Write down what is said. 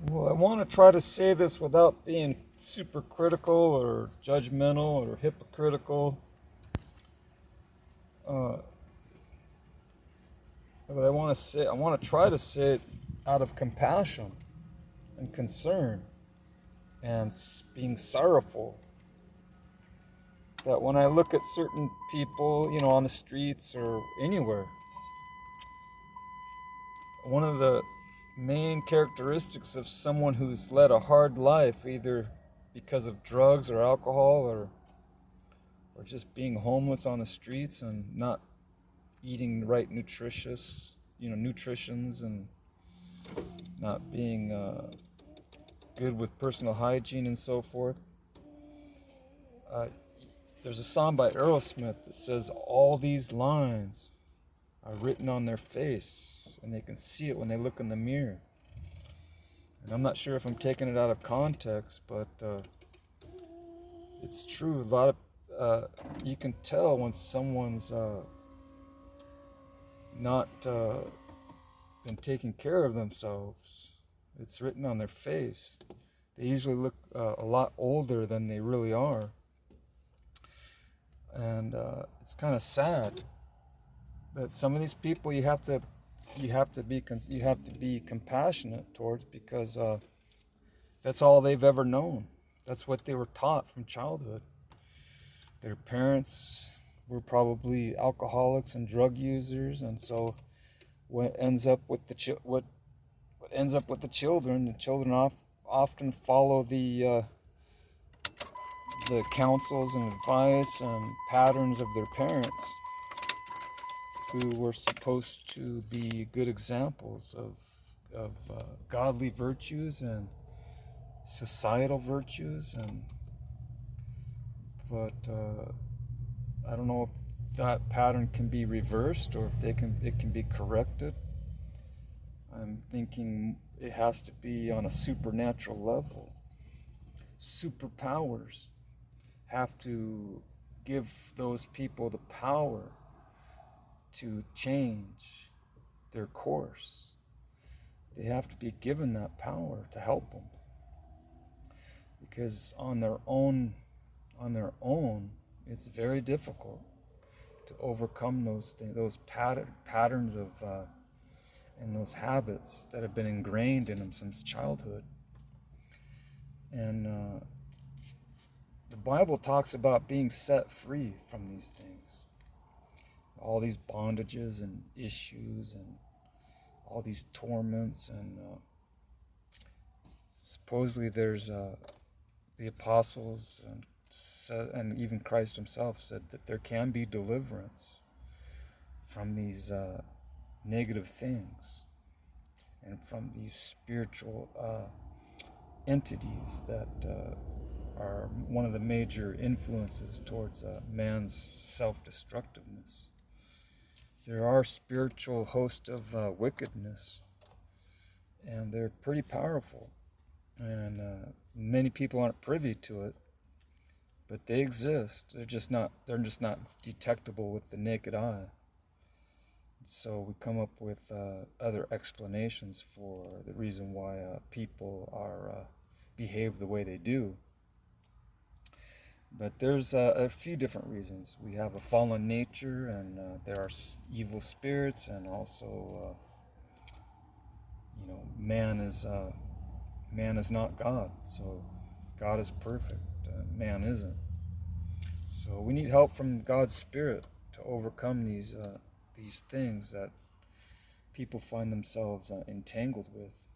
Well, I want to try to say this without being super critical or judgmental or hypocritical. Uh, but I want to try to say it out of compassion and concern and being sorrowful. That when I look at certain people, on the streets or anywhere, one of the main characteristics of someone who's led a hard life, either because of drugs or alcohol or just being homeless on the streets and not eating the right nutritions and not being good with personal hygiene and so forth. Uh, there's a song by Aerosmith that says all these lines are written on their face and they can see it when they look in the mirror. And I'm not sure if I'm taking it out of context, but it's true. A lot of you can tell when someone's not been taking care of themselves. It's written on their face. They usually look a lot older than they really are, and it's kind of sad that some of these people you have to be compassionate towards because that's all they've ever known. That's what they were taught from childhood. Their parents were probably alcoholics and drug users, and so what ends up with what ends up with the children. The children often follow the counsels and advice and patterns of their parents, who were supposed to be good examples of godly virtues and societal virtues, and but I don't know if that pattern can be reversed or if it can be corrected. I'm thinking it has to be on a supernatural level. Superpowers have to give those people the power to change their course. They have to be given that power to help them, because on their own, it's very difficult to overcome those things, those patterns of and those habits that have been ingrained in them since childhood. And the Bible talks about being set free from these things, all these bondages and issues and all these torments. And supposedly there's the apostles and even Christ himself said that there can be deliverance from these negative things and from these spiritual entities that are one of the major influences towards man's self-destructiveness. There are spiritual hosts of wickedness, and they're pretty powerful, and many people aren't privy to it, but they exist. They're just not detectable with the naked eye. So we come up with other explanations for the reason why people are behave the way they do. But there's a few different reasons. We have a fallen nature, and there are evil spirits, and also, man is not God. So God is perfect, man isn't. So we need help from God's Spirit to overcome these things that people find themselves entangled with.